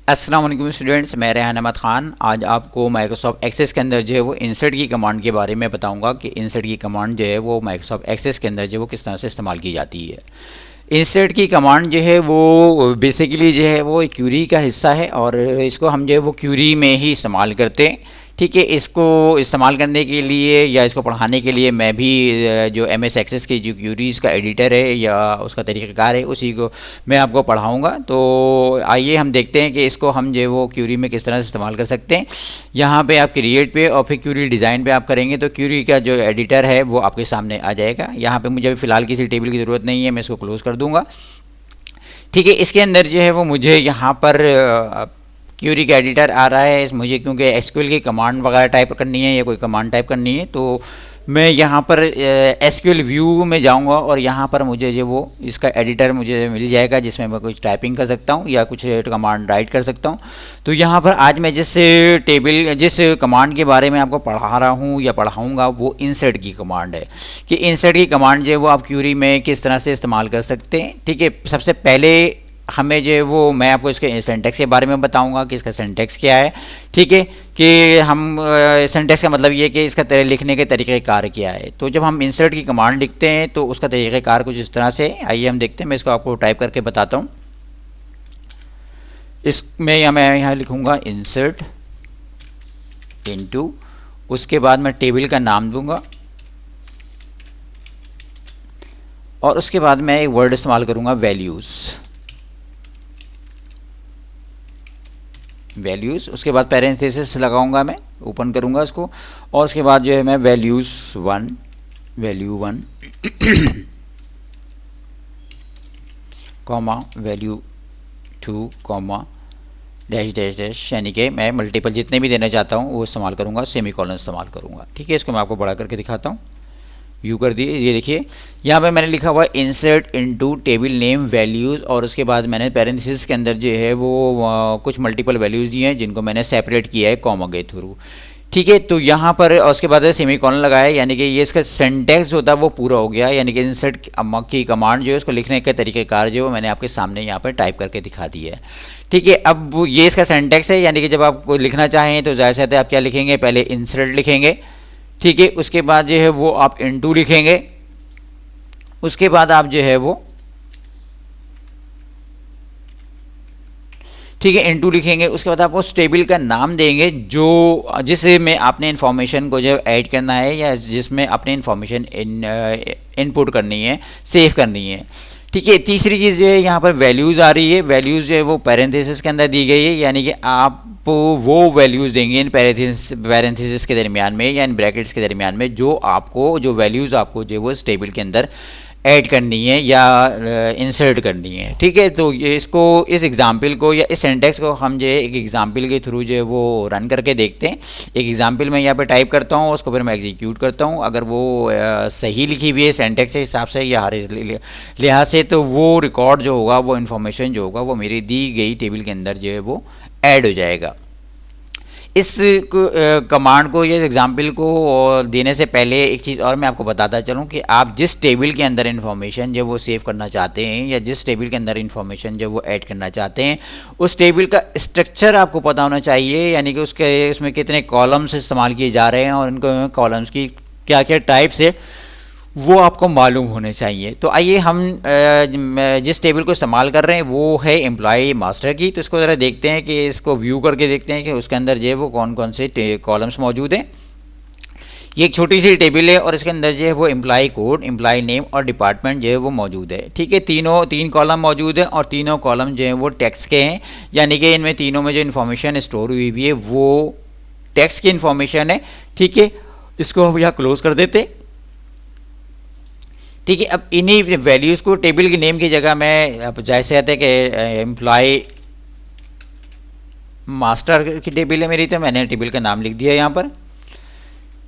अस्सलाम वालेकुम स्टूडेंट्स, मैं रेहान अहमद ख़ान आज आपको माइक्रोसॉफ्ट एक्सेस के अंदर जो है वो इंसर्ट की कमांड के बारे में बताऊंगा कि इंसर्ट की कमांड जो है वो माइक्रोसॉफ्ट एक्सेस के अंदर जो है वो किस तरह से इस्तेमाल की जाती है। इंसर्ट की कमांड जो है वो बेसिकली जो है वो एक क्यूरी का हिस्सा है और इसको हम जो है वो क्यूरी में ही इस्तेमाल करते हैं। ठीक है, इसको इस्तेमाल करने के लिए या इसको पढ़ाने के लिए मैं भी जो एम एस एक्सेस की जो क्यूरीज़ का एडिटर है या उसका तरीक़ाकार है उसी को मैं आपको पढ़ाऊँगा। तो आइए हम देखते हैं कि इसको हम जो वो क्यूरी में किस तरह से इस्तेमाल कर सकते हैं। यहाँ पे आप क्रिएट पे और फिर क्यूरी डिज़ाइन पे आप करेंगे तो क्यूरी का जो एडिटर है वो आपके सामने आ जाएगा। यहाँ पे मुझे फ़िलहाल किसी टेबल की ज़रूरत नहीं है, मैं इसको क्लोज़ कर दूँगा। ठीक है, इसके अंदर जो है वो मुझे यहाँ पर क्यूरी का एडिटर आ रहा है। मुझे क्योंकि एसक्यूएल की कमांड वगैरह टाइप करनी है या कोई कमांड टाइप करनी है तो मैं यहाँ पर एसक्यूएल व्यू में जाऊँगा और यहाँ पर मुझे जो वो इसका एडिटर मुझे मिल जाएगा जिसमें मैं कुछ टाइपिंग कर सकता हूँ या कुछ कमांड राइट कर सकता हूँ। तो यहाँ पर आज मैं जिस कमांड के बारे में आपको पढ़ा रहा हूँ या पढ़ाऊँगा वो इंसर्ट की कमांड है कि इंसर्ट की कमांड जो है वो आप क्यूरी में किस तरह से इस्तेमाल कर सकते हैं। ठीक है, सबसे पहले हमें जो है वो मैं आपको इसके सिंटैक्स के बारे में बताऊंगा कि इसका सिंटैक्स क्या है। ठीक है, कि हम सिंटैक्स का मतलब ये कि इसका लिखने के तरीक़ेकार क्या है। तो जब हम इंसर्ट की कमांड लिखते हैं तो उसका तरीक़ेकार कुछ इस तरह से, आइए हम देखते हैं। मैं इसको आपको टाइप करके बताता हूँ। इसमें मैं यहाँ लिखूँगा इंसर्ट इनटू, उसके बाद मैं टेबल का नाम दूंगा और उसके बाद मैं एक वर्ड इस्तेमाल करूँगा वैल्यूज़। उसके बाद पैरेंथेसिस लगाऊंगा, मैं ओपन करूंगा इसको और उसके बाद जो है मैं value 1 comma value 2 comma dash dash dash, यानी कि मैं मल्टीपल जितने भी देना चाहता हूँ वो इस्तेमाल करूँगा, सेमीकोलन इस्तेमाल करूँगा। ठीक है, इसको मैं आपको बड़ा करके दिखाता हूँ। व्यू कर दिए, ये देखिए यहाँ पे मैंने लिखा हुआ insert into table name values और उसके बाद मैंने पैरेंथेसिस के अंदर जो है वो कुछ मल्टीपल वैल्यूज़ दिए हैं जिनको मैंने सेपरेट किया है कॉमा के थ्रू। ठीक है, तो यहाँ पर उसके बाद सेमीकोलन लगाया, यानी कि ये इसका सिंटैक्स होता है वो पूरा हो गया। यानी कि इंसर्ट की कमांड जो है उसको लिखने का तरीक़ेकार जो है मैंने आपके सामने यहाँ पर टाइप करके दिखा दिया है। ठीक है, अब ये इसका सिंटैक्स है, यानी कि जब आप लिखना चाहें तो ज़ाहिर सी बात है आप क्या लिखेंगे, पहले इंसर्ट लिखेंगे। ठीक है, उसके बाद जो है वो आप इनटू लिखेंगे, उसके बाद आप जो है वो ठीक है इनटू लिखेंगे, उसके बाद आप उस टेबल का नाम देंगे जो जिसमें आपने इन्फॉर्मेशन को जो ऐड करना है या जिसमें अपने इन्फॉर्मेशन इनपुट करनी है, सेव करनी है। ठीक है, तीसरी चीज़ जो है यहाँ पर वैल्यूज़ आ रही है। वैल्यूज़ जो है वो पैरेंथेसिस के अंदर दी गई है, यानी कि आप वो वैल्यूज़ देंगे इन पैरेंथेसिस के दरमियान में या इन ब्रैकेट्स के दरमियान में जो वैल्यूज़ आपको जो है वो इस टेबल के अंदर ऐड करनी है या इंसर्ट करनी है। ठीक है, तो ये इसको इस एग्जाम्पल को या इस सेंटेक्स को हम जो है एक एग्जाम्पल के थ्रू जो है वो रन करके देखते हैं। एक एग्जाम्पल मैं यहाँ पे टाइप करता हूँ, उसको फिर मैं एग्जीक्यूट करता हूँ। अगर वो सही लिखी हुई है सेंटेक्स के हिसाब से या हर लिहाज से तो वो रिकॉर्ड जो होगा, वो इन्फॉर्मेशन जो होगा वो मेरी दी गई टेबल के अंदर जो है वो ऐड हो जाएगा। इस कमांड को या एग्जाम्पल को देने से पहले एक चीज़ और मैं आपको बताता चलूँ कि आप जिस टेबल के अंदर इन्फॉर्मेशन जो वो सेव करना चाहते हैं या जिस टेबल के अंदर इन्फॉर्मेशन जो वो ऐड करना चाहते हैं उस टेबल का स्ट्रक्चर आपको पता होना चाहिए, यानी कि उसमें कितने कॉलम्स इस्तेमाल किए जा रहे हैं और इनको कॉलम्स की क्या क्या टाइप्स है वो आपको मालूम होने चाहिए। तो आइए हम जिस टेबल को इस्तेमाल कर रहे हैं वो है एम्प्लॉय मास्टर की, तो इसको ज़रा देखते हैं कि इसको व्यू करके देखते हैं कि उसके अंदर जो है वो कौन कौन से कॉलम्स मौजूद हैं। ये एक छोटी सी टेबल है और इसके अंदर जो है वो एम्प्लॉय कोड, एम्प्लॉय नेम और डिपार्टमेंट जो है वो मौजूद है। ठीक है, तीन कॉलम मौजूद है और तीनों कॉलम जो है वो टेक्स्ट के हैं, यानी कि इनमें तीनों में जो इन्फॉर्मेशन स्टोर हुई हुई है वो टेक्स्ट की इन्फॉर्मेशन है। ठीक है, इसको हम यहाँ क्लोज कर देते। ठीक है, अब इन्हीं वैल्यूज़ को टेबल के नेम की जगह मैं अब जैसे आते हैं कि एम्प्लॉय मास्टर की टेबल है मेरी, तो मैंने टेबल का नाम लिख दिया यहाँ पर।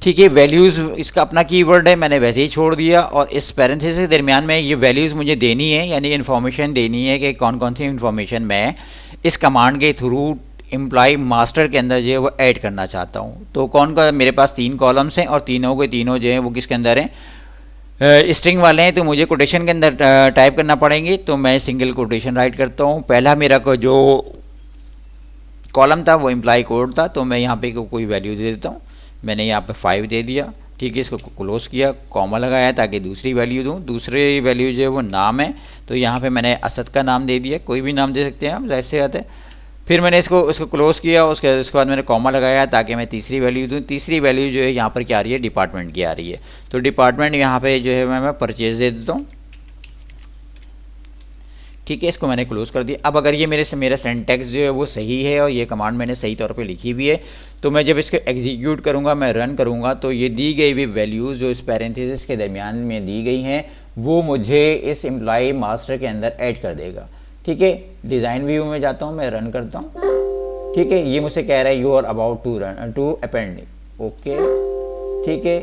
ठीक है, वैल्यूज़ इसका अपना कीवर्ड है, मैंने वैसे ही छोड़ दिया और इस पैरेंथेसिस के दरमियान में ये वैल्यूज़ मुझे देनी है, यानी इन्फॉर्मेशन देनी है कि कौन कौन सी इन्फॉर्मेशन मैं इस कमांड के थ्रू एम्प्लॉय मास्टर के अंदर जो है वो ऐड करना चाहता हूँ। तो मेरे पास 3 कॉलम्स हैं और तीनों के तीनों जो हैं वो किसके अंदर हैं, स्ट्रिंग वाले हैं, तो मुझे कोटेशन के अंदर टाइप करना पड़ेंगे। तो मैं सिंगल कोटेशन राइट करता हूँ। पहला मेरा को जो कॉलम था वो एम्प्लॉय कोड था, तो मैं यहाँ पे कोई वैल्यू दे देता हूँ। मैंने यहाँ पे 5 दे दिया, ठीक है। इसको क्लोज किया, कॉमा लगाया ताकि दूसरी वैल्यू दूँ। दूसरी वैल्यू जो है वो नाम है, तो यहाँ पे मैंने असद का नाम दे दिया, कोई भी नाम दे सकते हैं आप, जाहिर सी बात है। फिर मैंने इसको क्लोज किया, उसके बाद मैंने कॉमा लगाया ताकि मैं तीसरी वैल्यू दूँ। तीसरी वैल्यू जो है यहाँ पर क्या आ रही है, डिपार्टमेंट की आ रही है। तो डिपार्टमेंट यहाँ पे जो है मैं परचेज दे देता हूँ, ठीक है। इसको मैंने क्लोज कर दिया। अब अगर ये मेरा सिंटैक्स जो है वो सही है और ये कमांड मैंने सही तौर पे लिखी हुई है, तो मैं जब इसको एग्जीक्यूट करूँगा, मैं रन करूँगा, तो ये दी गई हुई वैल्यूज़ जो इस पैरेंथेसिस के दरमियान में दी गई हैं वो मुझे इस एम्प्लॉय मास्टर के अंदर ऐड कर देगा, ठीक है। डिज़ाइन व्यू में जाता हूँ, मैं रन करता हूँ, ठीक है। ये मुझसे कह रहा है you are about to append, okay, ठीक है।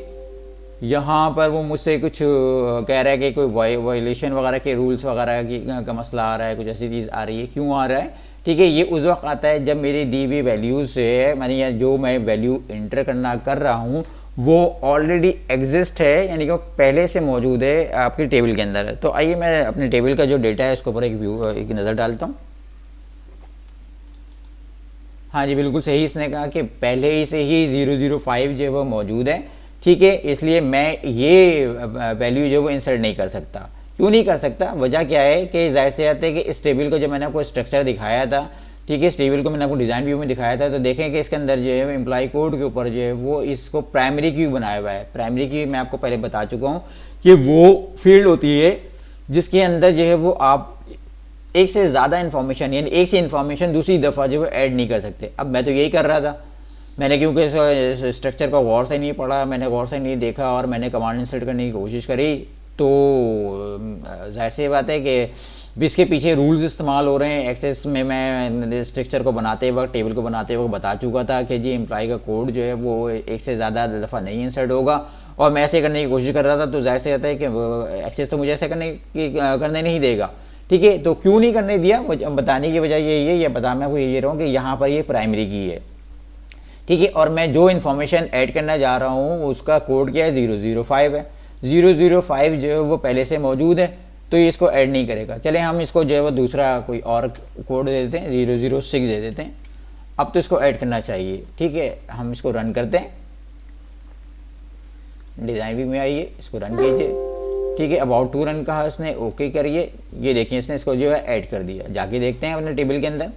यहाँ पर वो मुझसे कुछ कह रहा है कि कोई वायलेशन वगैरह के रूल्स वगैरह का मसला आ रहा है, कुछ ऐसी चीज़ आ रही है, क्यों आ रहा है, ठीक है। ये उस वक्त आता है जब मेरी दी हुई वैल्यूज़ से मैंने जो मैं वैल्यू इंटर कर रहा हूँ वो ऑलरेडी एग्जिस्ट है, यानी कि वो पहले से मौजूद है आपकी टेबल के अंदर। तो आइए मैं अपने टेबल का जो डेटा है उसके ऊपर एक नज़र डालता हूँ। हाँ जी, बिल्कुल सही इसने कहा कि पहले ही से ही 005 जो है वो मौजूद है, ठीक है। इसलिए मैं ये वैल्यू जो है वो इंसर्ट नहीं कर सकता। क्यों नहीं कर सकता, वजह क्या है कि जाहिर सी बात है कि इस टेबल को जब मैंने आपको स्ट्रक्चर दिखाया था, ठीक है, इस टेबल को मैंने आपको डिज़ाइन व्यू में दिखाया था, तो देखें कि इसके अंदर जो है एम्प्लॉय कोड के ऊपर जो है वो इसको प्राइमरी की बनाया हुआ है। प्राइमरी की मैं आपको पहले बता चुका हूँ कि वो फील्ड होती है जिसके अंदर जो है वो आप एक से ज़्यादा इन्फॉर्मेशन, यानी एक से इन्फॉर्मेशन दूसरी दफ़ा जो है ऐड नहीं कर सकते। अब मैं तो यही कर रहा था, मैंने क्योंकि स्ट्रक्चर को गौर से नहीं पढ़ा, मैंने गौर से नहीं देखा और मैंने कमांड इंसर्ट करने की कोशिश करी, तो जाहिर सी बात है कि भी इसके पीछे रूल्स इस्तेमाल हो रहे हैं। एक्सेस में मैं स्ट्रक्चर को बनाते वक्त, टेबल को बनाते वक्त बता चुका था कि जी एम्प्लॉय का कोड जो है वो एक से ज़्यादा दफ़ा नहीं इंसर्ट होगा, और मैं ऐसे करने की कोशिश कर रहा था। तो जाहिर सी बात है कि एक्सेस तो मुझे ऐसे करने नहीं देगा, ठीक है। तो क्यों नहीं करने दिया, बताने की वजह यही है, या बता मैं आपको ये रहा हूँ कि यहाँ पर ये प्राइमरी की है, ठीक है। और मैं जो इन्फॉर्मेशन ऐड करना जा रहा हूँ उसका कोड क्या है, 005 है। 005 जो है वो पहले से मौजूद है, तो ये इसको ऐड नहीं करेगा। चले हम इसको जो है वो दूसरा कोई और कोड दे देते हैं, 006 दे देते हैं। अब तो इसको ऐड करना चाहिए, ठीक है। हम इसको रन करते हैं, डिज़ाइन व्यू में आइए, इसको रन कीजिए, ठीक है। अबाउट टू रन कहा इसने, ओके करिए। ये देखिए इसने इसको जो है ऐड कर दिया। जाके देखते हैं अपने टेबल के अंदर,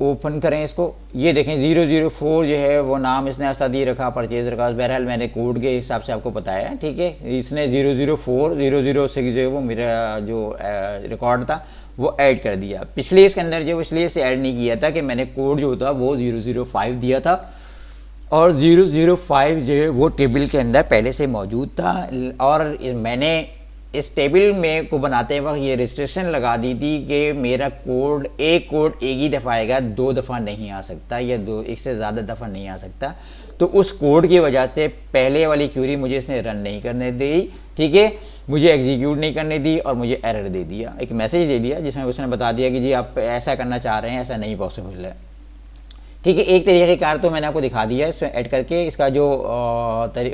ओपन करें इसको, ये देखें 004 जो है वो नाम इसने ऐसा दिए रखा, परचेज रखा। बहरहाल मैंने कोड के हिसाब से आपको बताया, ठीक है। इसने 004 006 जो है वो मेरा जो रिकॉर्ड था वो ऐड कर दिया। पिछले इसके अंदर जो इसलिए से ऐड नहीं किया था कि मैंने कोड जो था वो 005 दिया था, और 005 जो है वो टेबल के अंदर पहले से मौजूद था। और मैंने इस टेबल में को बनाते वक्त ये रिस्ट्रिक्शन लगा दी थी कि मेरा कोड एक ही दफ़ा आएगा, 2 दफ़ा नहीं आ सकता, या एक से ज़्यादा दफ़ा नहीं आ सकता। तो उस कोड की वजह से पहले वाली क्यूरी मुझे इसने रन नहीं करने दी, ठीक है, मुझे एग्जीक्यूट नहीं करने दी, और मुझे एरर दे दिया, एक मैसेज दे दिया जिसमें उसने बता दिया कि जी आप ऐसा करना चाह रहे हैं, ऐसा नहीं पॉसिबल है, ठीक है। एक तरीक़ेकार तो मैंने आपको दिखा दिया इसमें ऐड करके। इसका जो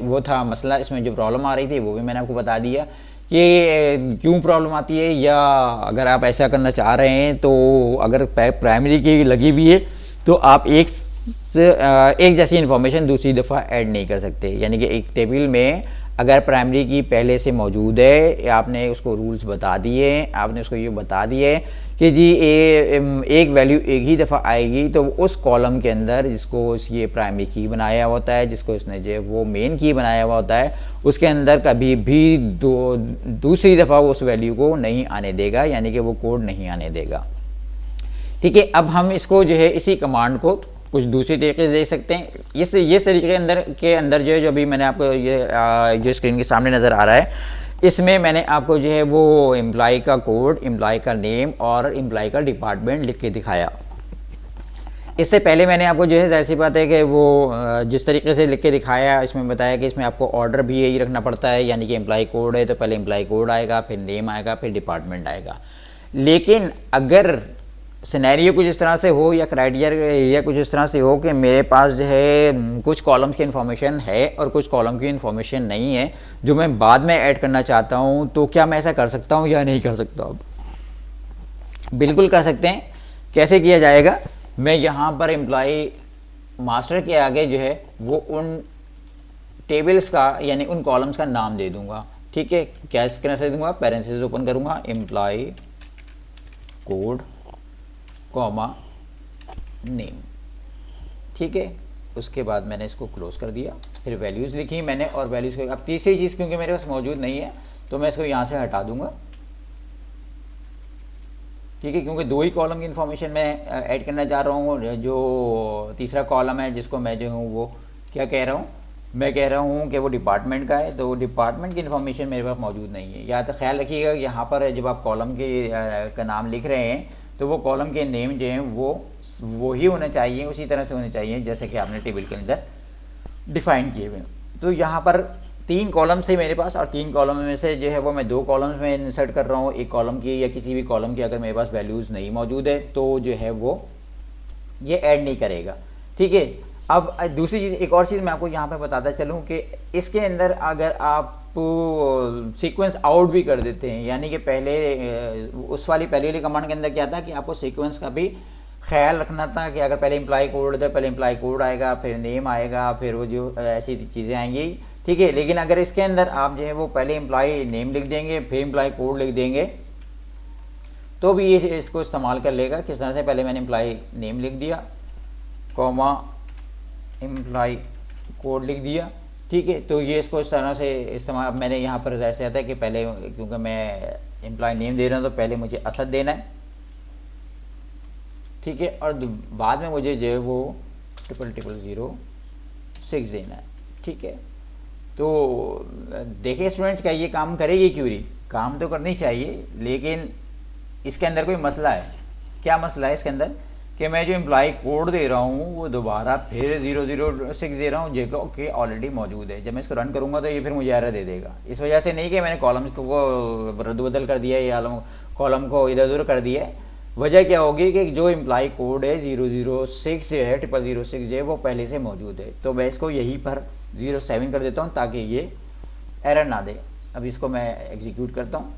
वो था मसला, इसमें जो प्रॉब्लम आ रही थी वो भी मैंने आपको बता दिया कि क्यों प्रॉब्लम आती है, या अगर आप ऐसा करना चाह रहे हैं तो अगर प्राइमरी की लगी हुई है तो आप एक जैसी इन्फॉर्मेशन दूसरी दफ़ा ऐड नहीं कर सकते। यानी कि एक टेबल में अगर प्राइमरी की पहले से मौजूद है, आपने उसको रूल्स बता दिए, आपने उसको ये बता दिए कि जी एक वैल्यू एक ही दफ़ा आएगी, तो उस कॉलम के अंदर जिसको ये प्राइमरी की बनाया होता है, जिसको इसने जो वो मेन की बनाया हुआ होता है, उसके अंदर कभी भी दूसरी दफ़ा उस वैल्यू को नहीं आने देगा, यानी कि वो कोड नहीं आने देगा, ठीक है। अब हम इसको जो है इसी कमांड को कुछ दूसरी तरीके से देख सकते हैं। इस तरीके के अंदर जो है, जो अभी मैंने आपको ये जो स्क्रीन के सामने नज़र आ रहा है, इसमें मैंने आपको जो है वो एम्प्लॉय का कोड, एम्प्लॉय का नेम और एम्प्लॉय का डिपार्टमेंट लिख के दिखाया। इससे पहले मैंने आपको जो है, जाहिर सी बात है कि वो जिस तरीके से लिख के दिखाया, इसमें बताया कि इसमें आपको ऑर्डर भी यही रखना पड़ता है, यानी कि एम्प्लॉय कोड है तो पहले एम्प्लॉय कोड आएगा, फिर नेम आएगा, फिर डिपार्टमेंट आएगा। लेकिन अगर सिनेरियो कुछ इस तरह से हो, या क्राइटेरिया कुछ इस तरह से हो कि मेरे पास जो है कुछ कॉलम्स की इन्फॉर्मेशन है और कुछ कॉलम की इन्फॉर्मेशन नहीं है, जो मैं बाद में ऐड करना चाहता हूँ, तो क्या मैं ऐसा कर सकता हूँ या नहीं कर सकता? अब बिल्कुल कर सकते हैं। कैसे किया जाएगा, मैं यहाँ पर एम्प्लॉय मास्टर के आगे जो है वो उन टेबल्स का यानी उन कॉलम्स का नाम दे दूंगा। ठीक है, क्या इस तरह से दूंगा, पैरेंथेसिस ओपन करूंगा, एम्प्लॉय कोड कॉमा नेम। ठीक है, उसके बाद मैंने इसको क्लोज कर दिया, फिर वैल्यूज़ लिखी मैंने और वैल्यूज़ को अब तीसरी चीज़ क्योंकि मेरे पास मौजूद नहीं है तो मैं इसको यहाँ से हटा दूंगा। ठीक है, क्योंकि दो ही कॉलम की इन्फॉर्मेशन मैं ऐड करना चाह रहा हूँ। जो तीसरा कॉलम है जिसको मैं जो हूँ वो क्या कह रहा हूँ, मैं कह रहा हूँ कि वो डिपार्टमेंट का है, तो डिपार्टमेंट की इन्फॉर्मेशन मेरे पास मौजूद नहीं है। या तो ख्याल रखिएगा यहाँ पर जब आप कॉलम के का नाम लिख रहे हैं तो वो कॉलम के नेम जो हैं वो ही होने चाहिए, उसी तरह से होने चाहिए जैसे कि आपने टेबल के अंदर डिफाइन किए हुए। तो यहाँ पर 3 कॉलम थे मेरे पास और 3 कॉलम में से जो है वो मैं 2 कॉलम्स में इंसर्ट कर रहा हूँ। एक कॉलम की या किसी भी कॉलम की अगर मेरे पास वैल्यूज़ नहीं मौजूद है तो जो है वो ये ऐड नहीं करेगा। ठीक है, अब दूसरी चीज़, एक और चीज़ मैं आपको यहाँ पे बताता चलूँ कि इसके अंदर अगर आप सीक्वेंस आउट भी कर देते हैं, यानी कि पहले उस वाली पहले वाली कमांड के अंदर क्या था कि आपको सीक्वेंस का भी ख्याल रखना था कि अगर पहले एम्प्लॉय कोड था, पहले एम्प्लॉय कोड आएगा, फिर नेम आएगा, फिर वो जो ऐसी चीज़ें आएंगी। ठीक है, लेकिन अगर इसके अंदर आप जो है वो पहले एम्प्लॉय नेम लिख देंगे फिर एम्प्लॉय कोड लिख देंगे तो भी ये इसको इस्तेमाल कर लेगा। किस तरह से, पहले मैंने एम्प्लॉय नेम लिख दिया कॉमा एम्प्लॉय कोड लिख दिया। ठीक है, तो ये इसको इस तरह से इस्तेमाल, मैंने यहाँ पर ऐसे आता है कि पहले क्योंकि मैं एम्प्लॉय नेम दे रहा हूँ तो पहले मुझे असद देना है। ठीक है, और बाद में मुझे जो है वो 0006 देना है। ठीक है, तो देखिए स्टूडेंट्स, क्या ये काम करेगी क्यूरी? काम तो करनी चाहिए, लेकिन इसके अंदर कोई मसला है। क्या मसला है इसके अंदर कि मैं जो एम्प्लॉय कोड दे रहा हूँ वो दोबारा फिर 006 दे रहा हूँ जो कि ऑलरेडी मौजूद है। जब मैं इसको रन करूँगा तो ये फिर मुझे एरर दे देगा। इस वजह से नहीं कि मैंने कॉलम्स को रद्द-बदल कर दिया है या कॉलम को इधर उधर कर दिया है। वजह क्या होगी कि जो एम्प्लॉय कोड है 006 जो है 0006 जो है वो पहले से मौजूद है। तो मैं इसको यहीं पर 07 कर देता हूँ ताकि ये एरर ना दे। अब इसको मैं एग्जीक्यूट करता हूँ।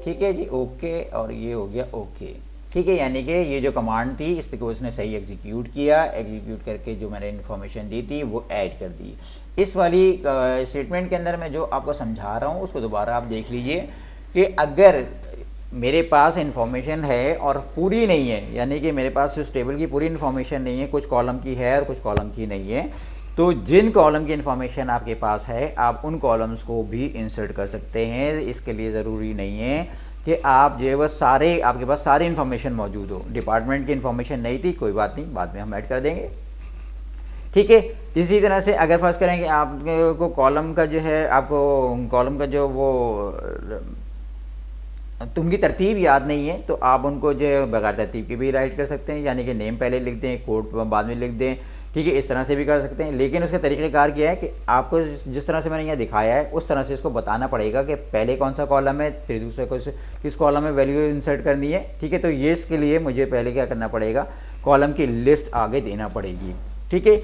ठीक है जी, ओके, और ये हो गया ओके। ठीक है, यानी कि ये जो कमांड थी इसको उसने सही एग्जीक्यूट किया, एग्जीक्यूट करके जो मैंने इन्फॉर्मेशन दी थी वो ऐड कर दी। इस वाली स्टेटमेंट के अंदर मैं जो आपको समझा रहा हूँ उसको दोबारा आप देख लीजिए कि अगर मेरे पास इन्फॉर्मेशन है और पूरी नहीं है, यानी कि मेरे पास उस टेबल की पूरी इन्फॉर्मेशन नहीं है, कुछ कॉलम की है और कुछ कॉलम की नहीं है, तो जिन कॉलम की इन्फॉर्मेशन आपके पास है आप उन कॉलम्स को भी इंसर्ट कर सकते हैं। इसके लिए ज़रूरी नहीं है कि आप जो है वह सारे आपके पास सारी इन्फॉर्मेशन मौजूद हो। डिपार्टमेंट की इन्फॉर्मेशन नहीं थी, कोई बात नहीं, बाद में हम ऐड कर देंगे। ठीक है, इसी तरह से अगर फर्ज करें कि आपको कॉलम का जो है आपको कॉलम का जो वो तो उनकी तरतीब याद नहीं है तो आप उनको जो है बगैर तरतीब के भी राइट कर सकते हैं, यानी कि नेम पहले लिख दें, कोड बाद में लिख दें। ठीक है, इस तरह से भी कर सकते हैं, लेकिन उसका तरीक़ाकार क्या है कि आपको जिस तरह से मैंने यहाँ दिखाया है उस तरह से इसको बताना पड़ेगा कि पहले कौन सा कॉलम है, फिर दूसरे किस कॉलम में वैल्यू इंसर्ट करनी है। ठीक है, तो ये इसके लिए मुझे पहले क्या करना पड़ेगा, कॉलम की लिस्ट आगे देना पड़ेगी। ठीक है,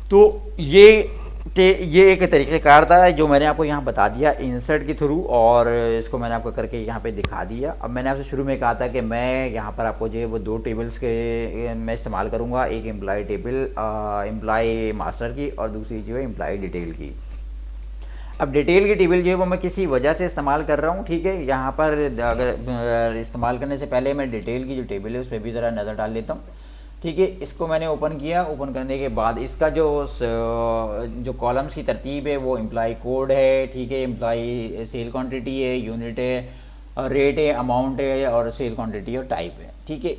तो ये एक तरीक़ेकार था जो मैंने आपको यहाँ बता दिया इंसर्ट के थ्रू, और इसको मैंने आपको करके यहाँ पे दिखा दिया। अब मैंने आपसे शुरू में कहा था कि मैं यहाँ पर आपको जो है वो 2 टेबल्स के मैं इस्तेमाल करूँगा, एक एम्प्लॉय टेबल एम्प्लॉय मास्टर की और दूसरी जो है एम्प्लॉय डिटेल की। अब डिटेल की टेबल जो है वो मैं किसी वजह से इस्तेमाल कर रहा हूँ। ठीक है, यहाँ पर अगर इस्तेमाल करने से पहले मैं डिटेल की जो टेबल है उस पर भी ज़रा नज़र डाल लेता हूँ। ठीक है, इसको मैंने ओपन किया, ओपन करने के बाद इसका जो कॉलम्स की तरतीब है वो एम्प्लॉय कोड है। ठीक है, एम्प्लॉय सेल क्वांटिटी है, यूनिट है, रेट है, अमाउंट है और सेल क्वांटिटी और टाइप है। ठीक है,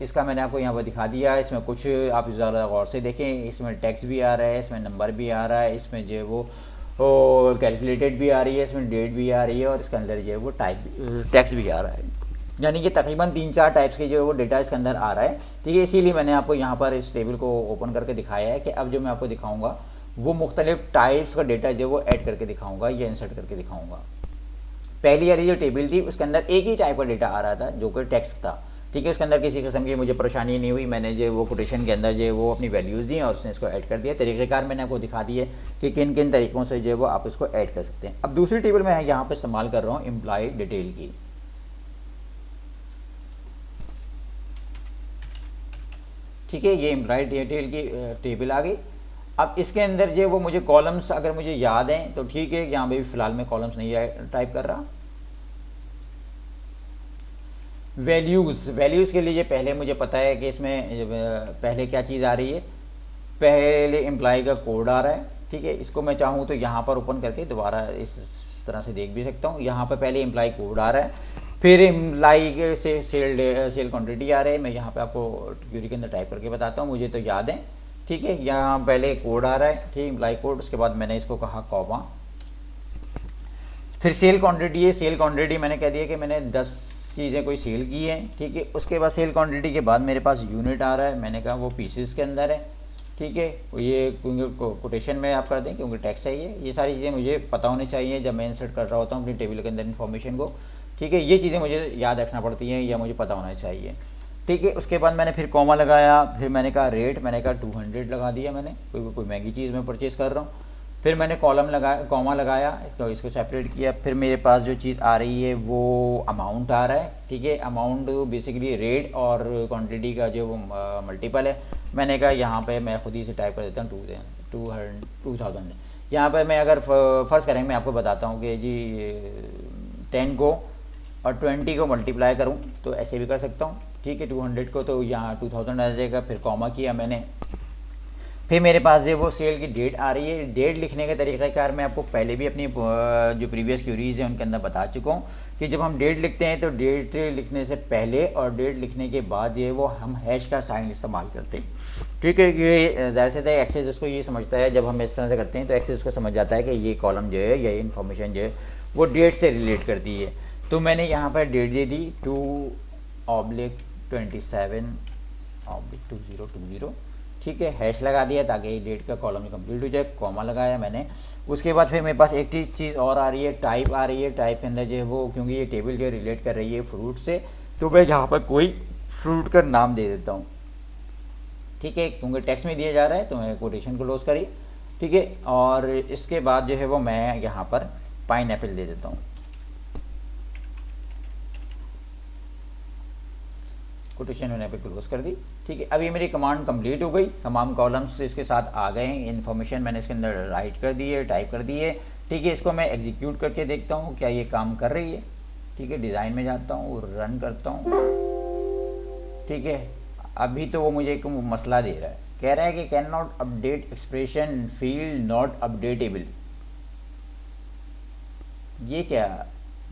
इसका मैंने आपको यहाँ पर दिखा दिया। इसमें कुछ आप ज़्यादा गौर से देखें, इसमें टेक्स्ट भी आ रहा है, इसमें नंबर भी आ रहा है, इसमें जो है वो कैलकुलेटेड भी आ रही है, इसमें डेट भी आ रही है और इसके अंदर जो है वो टेक्स्ट भी आ रहा है। यानी कि तकरीबन 3-4 टाइप्स के जो है वो डेटा इसके अंदर आ रहा है। ठीक है, इसीलिए मैंने आपको यहाँ पर इस टेबल को ओपन करके दिखाया है कि अब जो मैं आपको दिखाऊंगा वो मुख्तलिफ टाइप्स का डेटा जो वो ऐड करके दिखाऊंगा या इंसर्ट करके दिखाऊंगा। पहली वाली जो टेबल थी उसके अंदर एक ही टाइप का डेटा आ रहा था जो कि टेक्स्ट था। ठीक है, उसके अंदर किसी किस्म की मुझे परेशानी नहीं हुई। मैंने जो वो कोटेशन के अंदर जो वो अपनी वैल्यूज़ दी और उसने इसको ऐड कर दिया। तरीक़ेकार मैंने आपको दिखा दिया कि किन किन तरीक़ों से जो वो आप इसको ऐड कर सकते हैं। अब दूसरी टेबल मैं यहाँ पर इस्तेमाल कर रहा हूँ एम्प्लॉय डिटेल की। ठीक है, ये एम्प्लॉय डिटेल की टेबल आ गई। अब इसके अंदर जो वो मुझे कॉलम्स अगर मुझे याद हैं तो ठीक है, यहाँ पे भी फिलहाल मैं कॉलम्स नहीं टाइप कर रहा। वैल्यूज़ के लिए पहले मुझे पता है कि इसमें पहले क्या चीज़ आ रही है, पहले एम्प्लॉय का कोड आ रहा है। ठीक है, इसको मैं चाहूँ तो यहाँ पर ओपन करके दोबारा इस तरह से देख भी सकता हूँ। यहाँ पर पहले एम्प्लॉय कोड आ रहा है, फिर एम्प्लॉय के से सेल क्वांटिटी आ रही है। मैं यहाँ पे आपको क्यूरी के अंदर टाइप करके बताता हूँ, मुझे तो याद है। ठीक है, यहाँ पहले कोड आ रहा है, ठीक, एम्प्लॉय कोड, उसके बाद मैंने इसको कहा कॉमा, फिर सेल क्वांटिटी है। सेल क्वांटिटी मैंने कह दिया कि मैंने 10 चीज़ें कोई सेल की हैं। ठीक है, उसके बाद सेल क्वांटिटी के बाद मेरे पास यूनिट आ रहा है, मैंने कहा वो पीसेस के अंदर है। ठीक है, ये क्योंकि कोटेशन में आप कर दें क्योंकि टैक्स है ये सारी चीज़ें मुझे पता होनी चाहिए जब मैं इंसर्ट कर रहा होता हूँ अपनी टेबल के अंदर इन्फॉर्मेशन को। ठीक है, ये चीज़ें मुझे याद रखना पड़ती हैं या मुझे पता होना चाहिए। ठीक है, उसके बाद मैंने फिर कॉमा लगाया, फिर मैंने कहा रेट, मैंने कहा 200 लगा दिया मैंने, कोई महंगी चीज़ मैं परचेज़ कर रहा हूँ। फिर मैंने कॉमा लगाया तो इसको सेपरेट किया। फिर मेरे पास जो चीज़ आ रही है वो अमाउंट आ रहा है। ठीक है, अमाउंट बेसिकली रेट और क्वांटिटी का जो मल्टीपल है। मैंने कहा यहाँ पे मैं खुद ही से टाइप कर देता हूँ 2000। यहाँ पे मैं अगर फर्स्ट करेंगे, मैं आपको बताता हूँ कि जी 10 को और 20 को मल्टीप्लाई करूँ तो ऐसे भी कर सकता हूँ। ठीक है, 200 को तो यहाँ 2000 आ जाएगा। फिर कॉमा किया मैंने, फिर मेरे पास जो वो सेल की डेट आ रही है। डेट लिखने का तरीक़ाकार मैं आपको पहले भी अपनी जो प्रीवियस क्यूरीज़ हैं उनके अंदर बता चुका हूँ कि जब हम डेट लिखते हैं तो डेट लिखने से पहले और डेट लिखने के बाद जो है वो हम हैश का साइन इस्तेमाल करते हैं। ठीक है, ये ज़ाहिर सी बात है एक्सेस उसको ये समझता है, जब हम इस तरह से करते हैं तो एक्सेस उसको समझ जाता है कि ये कॉलम जो है या इन्फॉर्मेशन जो है वो डेट से रिलेट करती है। तो मैंने यहाँ पर डेट दे दी 2/27/2020। ठीक है, हैश लगा दिया ताकि डेट का कॉलम कंप्लीट हो जाए। कॉमा लगाया मैंने। उसके बाद फिर मेरे पास एक चीज़ और आ रही है, टाइप आ रही है। टाइप के अंदर जो है वो क्योंकि ये टेबल जो रिलेट कर रही है फ्रूट से, तो मैं यहाँ पर कोई फ्रूट का नाम दे देता हूँ। ठीक है, क्योंकि टेक्स्ट में दिया जा रहा है तो मैं कोटेशन को क्लोज करी। ठीक है, और इसके बाद जो है वो मैं यहाँ पर पाइनएप्पल दे देता हूँ। कोटेशन मैंने पे क्लोज कर दी। ठीक है, अब ये मेरी कमांड कंप्लीट हो गई, तमाम कॉलम्स इसके साथ आ गए हैं, इन्फॉर्मेशन मैंने इसके अंदर राइट कर दी है, टाइप कर दी है। ठीक है, इसको मैं एग्जीक्यूट करके देखता हूँ क्या ये काम कर रही है। ठीक है, डिज़ाइन में जाता हूँ, रन करता हूँ। ठीक है, अभी तो वो मुझे एक मसला दे रहा है, कह रहा है कि can not update expression field not updatable. ये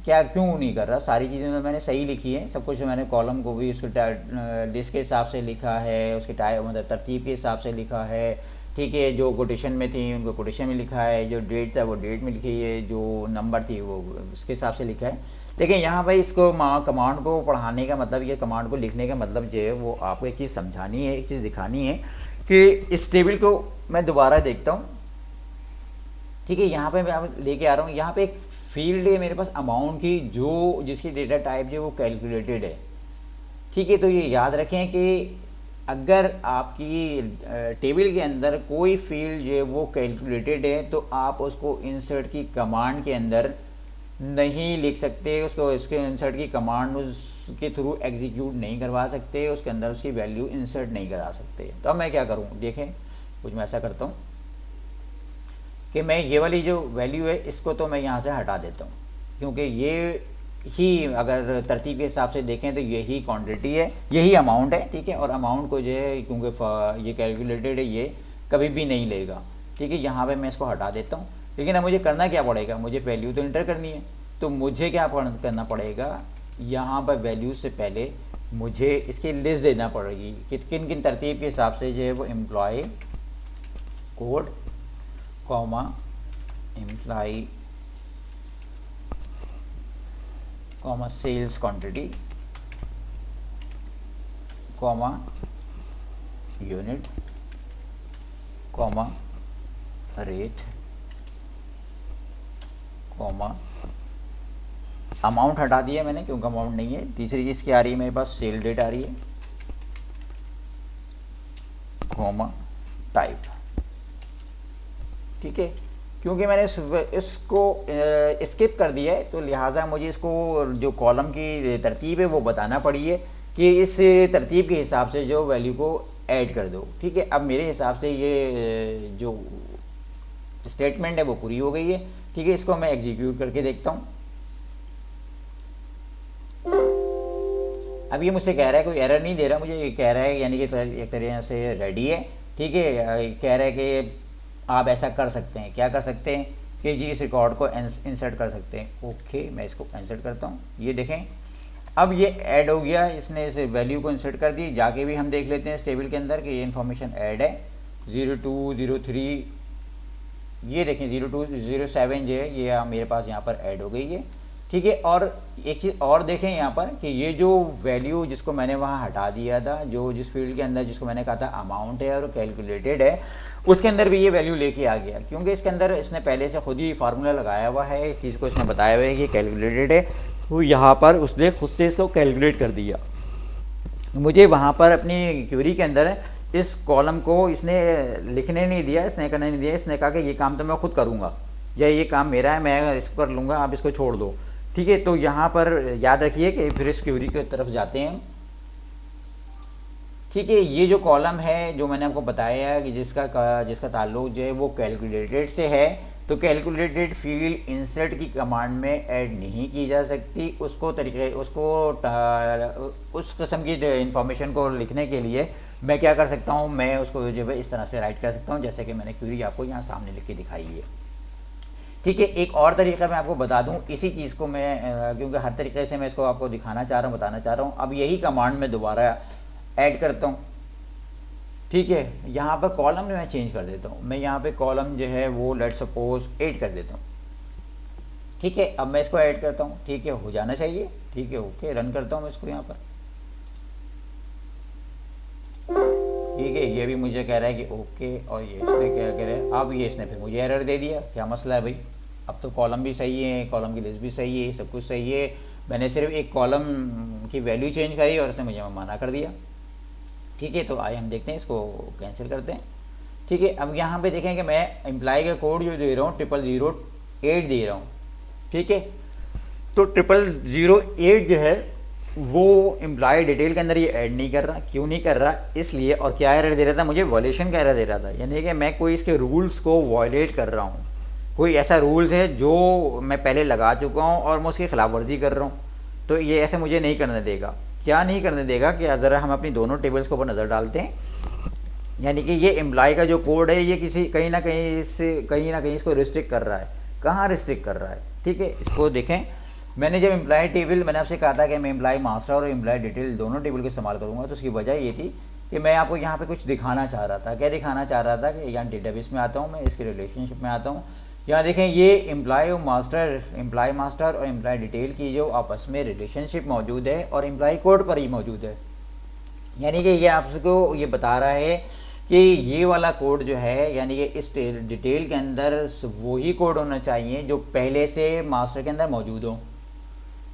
क्या क्यों नहीं कर रहा? सारी चीज़ें तो मैंने सही लिखी है, सब कुछ मैंने कॉलम को भी उसके लिस्ट के हिसाब से लिखा है, उसके मतलब तरतीब के हिसाब से लिखा है। ठीक है, जो कोटेशन में थी उनको कोटेशन में लिखा है, जो डेट था वो डेट में लिखी है, जो नंबर थी वो उसके हिसाब से लिखा है। लेकिन यहाँ भाई इसको कमांड को पढ़ाने का मतलब, ये कमांड को लिखने का मतलब जो है वो आपको एक चीज़ समझानी है, एक चीज़ दिखानी है कि इस टेबल को मैं दोबारा देखता हूँ। ठीक है, यहाँ पे मैं लेके आ रहा हूँ, यहाँ पे एक फील्ड है मेरे पास अमाउंट की, जो जिसकी डेटा टाइप जो वो कैलकुलेटेड है। ठीक है, तो ये याद रखें कि अगर आपकी टेबल के अंदर कोई फील्ड जो है वो कैलकुलेटेड है तो आप उसको इंसर्ट की कमांड के अंदर नहीं लिख सकते, उसको इसके इंसर्ट की कमांड उसके थ्रू एग्जीक्यूट नहीं करवा सकते, उसके अंदर उसकी वैल्यू इंसर्ट नहीं करा सकते। तो अब मैं क्या करूँ, देखें कुछ मैं ऐसा करता हूँ कि मैं ये वाली जो वैल्यू है इसको तो मैं यहाँ से हटा देता हूँ, क्योंकि ये ही अगर तरतीब के हिसाब से देखें तो यही क्वांटिटी है, यही अमाउंट है। ठीक है, और अमाउंट को जो है क्योंकि ये कैलकुलेटेड है ये कभी भी नहीं लेगा। ठीक है, यहाँ पे मैं इसको हटा देता हूँ। लेकिन अब मुझे करना क्या पड़ेगा, मुझे वैल्यू तो इंटर करनी है, तो मुझे क्या करना पड़ेगा, यहाँ पर वैल्यू से पहले मुझे इसकी लिस्ट देना पड़ेगी कि किन किन तरतीब के हिसाब से जो है वो employ code comma employ comma sales quantity comma unit comma rate comma amount हटा दिया मैंने क्योंकि अमाउंट नहीं है। तीसरी चीज़ क्या आ रही है मेरे पास, सेल डेट आ रही है, कॉमा टाइप। ठीक है, क्योंकि मैंने इसको स्किप कर दिया है तो लिहाजा मुझे इसको जो कॉलम की तरतीब है वो बताना पड़ी है कि इस तरतीब के हिसाब से जो वैल्यू को ऐड कर दो। ठीक है, अब मेरे हिसाब से ये जो स्टेटमेंट है वो पूरी हो गई है। ठीक है, इसको मैं एग्जीक्यूट करके देखता हूँ। अब ये मुझसे कह रहा है, कोई एरर नहीं दे रहा मुझे, ये कह रहा है यानी कि एक तरह से रेडी है। ठीक है, कह रहा है कि आप ऐसा कर सकते हैं, क्या कर सकते हैं कि जी इस रिकॉर्ड को इंसर्ट कर सकते हैं। ओके, मैं इसको इंसर्ट करता हूँ। ये देखें, अब ये ऐड हो गया, इसने इस वैल्यू को इंसर्ट कर दी। जाके भी हम देख लेते हैं इस टेबल के अंदर कि ये इन्फॉर्मेशन ऐड है। 0203, ये देखें 0207 जो है ये मेरे पास यहाँ पर ऐड हो गई है। ठीक है, और एक चीज़ और देखें यहाँ पर कि ये जो वैल्यू जिसको मैंने वहाँ हटा दिया था, जो जिस फील्ड के अंदर जिसको मैंने कहा था अमाउंट है और कैलकुलेटेड है, उसके अंदर भी ये वैल्यू लेके आ गया, क्योंकि इसके अंदर इसने पहले से खुद ही फार्मूला लगाया हुआ है। इस चीज़ को इसने बताया हुआ है कि कैलकुलेटेड है, तो यहाँ पर उसने खुद से इसको कैलकुलेट कर दिया। मुझे वहाँ पर अपनी क्यूरी के अंदर इस कॉलम को इसने लिखने नहीं दिया, इसने करने नहीं दिया। इसने कहा कि ये काम तो मैं खुद करूँगा, या ये काम मेरा है, मैं इसको कर लूँगा, आप इसको छोड़ दो। ठीक है, तो यहाँ पर याद रखिए कि फिर इस क्यूरी की तरफ जाते हैं। ठीक है, ये जो कॉलम है जो मैंने आपको बताया है कि जिसका ताल्लुक जो है वो कैलकुलेटेड से है, तो कैलकुलेटेड फील्ड इंसर्ट की कमांड में ऐड नहीं की जा सकती। उसको उस किस्म की इंफॉर्मेशन को लिखने के लिए मैं क्या कर सकता हूँ, मैं उसको जो है इस तरह से राइट कर सकता हूँ, जैसे कि मैंने क्यूरी आपको यहाँ सामने लिख के दिखाई है। ठीक है, एक और तरीका मैं आपको बता दूं इसी चीज़ को मैं, क्योंकि हर तरीके से मैं इसको आपको दिखाना चाह रहा हूँ, बताना चाह रहा हूँ। अब यही कमांड में दोबारा ऐड करता हूँ। ठीक है, यहाँ पर कॉलम में मैं चेंज कर देता हूँ। मैं यहाँ पे कॉलम जो है वो लेट सपोज 8 कर देता हूँ। ठीक है, अब मैं इसको ऐड करता हूँ। ठीक है, हो जाना चाहिए। ठीक है, ओके, रन करता हूँ मैं इसको यहाँ पर। ठीक है, ये भी मुझे कह रहा है कि ओके, और ये इसने क्या कह रहा है, अब ये इसने फिर मुझे एरर दे दिया। क्या मसला है भाई, अब तो कॉलम भी सही है, कॉलम की लिस्ट भी सही है, सब कुछ सही है, मैंने सिर्फ एक कॉलम की वैल्यू चेंज करी और उसने मुझे मना कर दिया। ठीक है, तो आइए हम देखते हैं, इसको कैंसिल करते हैं। ठीक है, अब यहाँ पे देखें कि मैं एम्प्लॉय का कोड जो दे रहा हूँ 0008 दे रहा हूँ। ठीक है, तो 0008 जो है वो एम्प्लॉय डिटेल के अंदर ये ऐड नहीं कर रहा। क्यों नहीं कर रहा, इसलिए, और क्या एरर दे रहा था मुझे, वॉयलेशन का एरर दे रहा था, यानी कि मैं कोई इसके रूल्स को वॉयलेट कर रहा हूँ। कोई ऐसा रूल्स है जो मैं पहले लगा चुका हूँ और मैं उसकी खिलाफ वर्जी कर रहा हूँ, तो ये ऐसे मुझे नहीं करने देगा। क्या नहीं करने देगा कि ज़रा हम अपनी दोनों टेबल्स के ऊपर नज़र डालते हैं। यानी कि ये एम्प्लॉय का जो कोड है ये कहीं ना कहीं इसको रिस्ट्रिक्ट कर रहा है। कहाँ रिस्ट्रिक्ट कर रहा है, ठीक है, इसको देखें। मैंने जब एम्प्लॉय टेबल, मैंने आपसे कहा था कि मैं एम्प्लॉय मास्टर और एम्प्लॉय डिटेल दोनों टेबल का इस्तेमाल करूँगा, तो उसकी वजह ये थी कि मैं आपको यहाँ पे कुछ दिखाना चाह रहा था। क्या दिखाना चाह रहा था कि यहाँ डेटाबेस में आता हूँ, मैं इसके रिलेशनशिप में आता हूँ। यहाँ देखें, ये एम्प्लॉय मास्टर और एम्प्लॉय डिटेल की जो आपस में रिलेशनशिप मौजूद है और एम्प्लॉय कोड पर ही मौजूद है। यानी कि ये आपको ये बता रहा है कि ये वाला कोड जो है, यानी कि इस डिटेल के अंदर वही कोड होना चाहिए जो पहले से मास्टर के अंदर मौजूद हो।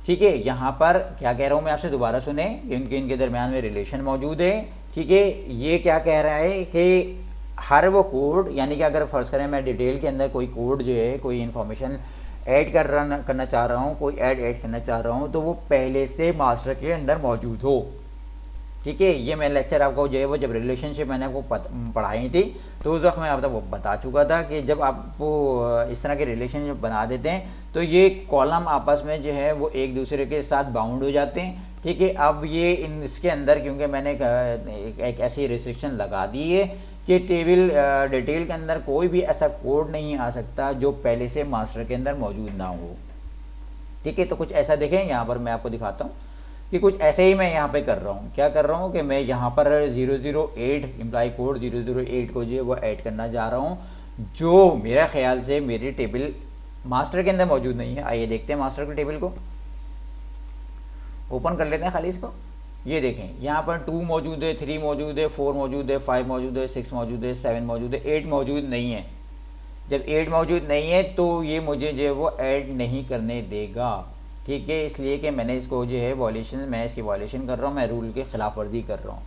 ठीक है, यहाँ पर क्या कह रहा हूँ मैं, आपसे दोबारा सुने, इनके दरमियान में रिलेशन मौजूद है। ठीक है, ये क्या कह रहा है कि हर वो कोड, यानी कि अगर फर्ज करें मैं डिटेल के अंदर कोई कोड जो है, कोई इन्फॉर्मेशन ऐड करना चाह रहा हूँ, कोई ऐड करना चाह रहा हूँ, तो वो पहले से मास्टर के अंदर मौजूद हो। ठीक है, ये मैं लेक्चर आपको जो है वो जब रिलेशनशिप मैंने आपको पढ़ाई थी तो उस वक्त मैं आपको बता चुका था कि जब आपको इस तरह के रिलेशनशिप बना देते हैं तो ये कॉलम आपस में जो है वो एक दूसरे के साथ बाउंड हो जाते हैं। ठीक है, अब ये इसके अंदर क्योंकि मैंने एक ऐसी रिस्ट्रिक्शन लगा दी है कि टेबल डिटेल के अंदर कोई भी ऐसा कोड नहीं आ सकता जो पहले से मास्टर के अंदर मौजूद ना हो। ठीक है, तो कुछ ऐसा देखें, यहाँ पर मैं आपको दिखाता हूँ कि कुछ ऐसे ही मैं यहाँ पे कर रहा हूँ। क्या कर रहा हूँ कि मैं यहाँ पर 008 एम्प्लॉय कोड 008 को जो है वो ऐड करना जा रहा हूँ, जो मेरा ख्याल से मेरी टेबल मास्टर के अंदर मौजूद नहीं है। आइए देखते हैं मास्टर की टेबल को, ओपन कर लेते हैं खाली इसको। ये देखें, यहाँ पर 2 मौजूद है, 3 मौजूद है, 4 मौजूद है, 5 मौजूद है, 6 मौजूद है, 7 मौजूद है, 8 मौजूद नहीं है। जब 8 मौजूद नहीं है तो ये मुझे जो है वो ऐड नहीं करने देगा। ठीक है, इसलिए कि मैंने इसको जो है वॉल्यूशन, मैं इसकी वॉल्यूशन कर रहा हूँ, मैं रूल के खिलाफ वर्जी कर रहा हूँ।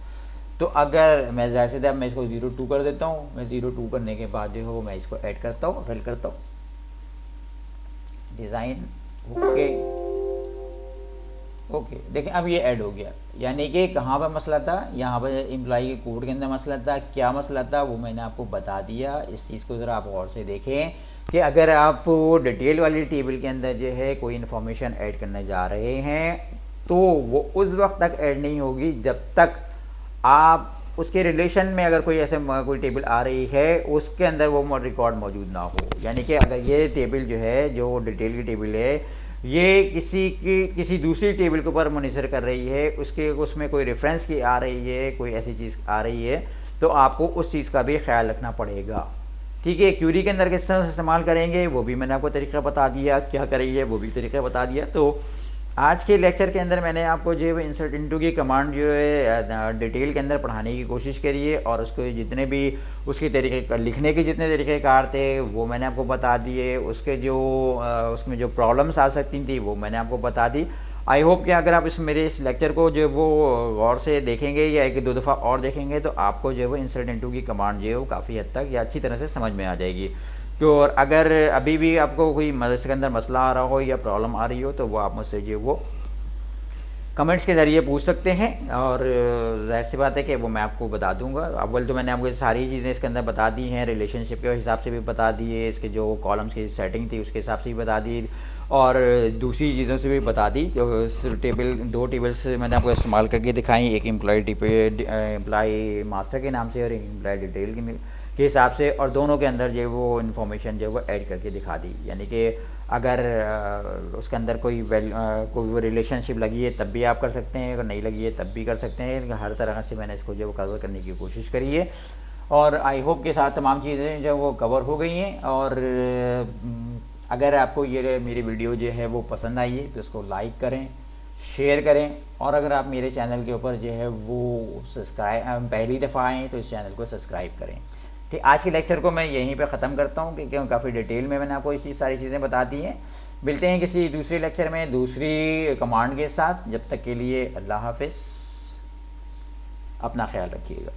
तो अगर मैं ज़ाहिर सी मैं इसको 02 कर देता हूँ, मैं 02 करने के बाद जो है वो मैं इसको ऐड करता हूँ, रन करता हूँ, डिज़ाइन ओके। ओके, देखिए अब ये ऐड हो गया, यानी कि कहाँ पर मसला था, यहाँ पर एम्प्लॉई के कोड के अंदर मसला था, क्या मसला था वो मैंने आपको बता दिया। इस चीज़ को ज़रा आप गौर से देखें कि अगर आप वो डिटेल वाली टेबल के अंदर जो है कोई इन्फॉर्मेशन ऐड करने जा रहे हैं तो वो उस वक्त तक ऐड नहीं होगी जब तक आप उसके रिलेशन में अगर कोई ऐसे कोई टेबल आ रही है उसके अंदर वो रिकॉर्ड मौजूद ना हो। यानी कि अगर ये टेबल जो है, जो डिटेल की टेबल है, ये किसी दूसरी टेबल के ऊपर मुनसर कर रही है, उसमें कोई रेफरेंस की आ रही है, कोई ऐसी चीज़ आ रही है, तो आपको उस चीज़ का भी ख्याल रखना पड़ेगा। ठीक है, क्यूरी के अंदर किस तरह से इस्तेमाल करेंगे वो भी मैंने आपको तरीका बता दिया, क्या करेंगे वो भी तरीका बता दिया। तो आज के लेक्चर के अंदर मैंने आपको जो है इंसर्ट इनटू की कमांड जो है डिटेल के अंदर पढ़ाने की कोशिश करी है, और उसको जितने भी उसके तरीके लिखने के जितने तरीक़ेकार थे वो मैंने आपको बता दिए। उसके जो उसमें जो प्रॉब्लम्स आ सकती थी वो मैंने आपको बता दी। आई होप कि अगर आप मेरे इस लेक्चर को जो वो गौर से देखेंगे या एक दो दफ़ा और देखेंगे तो आपको जो है वो इंसर्ट इनटू की कमांड जो है वो काफ़ी हद तक या अच्छी तरह से समझ में आ जाएगी। तो और अगर अभी भी आपको कोई इसके अंदर मसला आ रहा हो या प्रॉब्लम आ रही हो तो वो आप मुझसे जो वो कमेंट्स के ज़रिए पूछ सकते हैं, और ज़ाहिर सी बात है कि वो मैं आपको बता दूंगा। अव्वल तो मैंने आपको सारी चीज़ें इसके अंदर बता दी हैं, रिलेशनशिप के हिसाब से भी बता दिए, इसके जो कॉलम्स की सेटिंग थी उसके हिसाब से भी बता दी, और दूसरी चीज़ों से भी बता दी। तो टेबल, दो टेबल्स मैंने आपको इस्तेमाल करके दिखाई, एक एम्प्लॉई मास्टर के नाम से और एक एम्प्लॉई डिटेल के हिसाब से, और दोनों के अंदर जो वो इन्फॉर्मेशन जो वो ऐड करके दिखा दी। यानी कि अगर उसके अंदर कोई वो रिलेशनशिप लगी है तब भी आप कर सकते हैं, अगर नहीं लगी है तब भी कर सकते हैं। हर तरह से मैंने इसको जो कवर करने की कोशिश करी है, और आई होप के साथ तमाम चीज़ें जो वो कवर हो गई हैं। और अगर आपको ये मेरी वीडियो जो है वो पसंद आई है तो इसको लाइक करें, शेयर करें, और अगर आप मेरे चैनल के ऊपर जो है वो सब्सक्राइब पहली दफ़ा आएँ तो इस चैनल को सब्सक्राइब करें। ठीक, आज के लेक्चर को मैं यहीं पे ख़त्म करता हूँ क्योंकि काफ़ी डिटेल में मैंने आपको सारी चीज़ें बता दी हैं। मिलते हैं किसी दूसरे लेक्चर में दूसरी कमांड के साथ। जब तक के लिए अल्लाह हाफिज़, अपना ख्याल रखिएगा।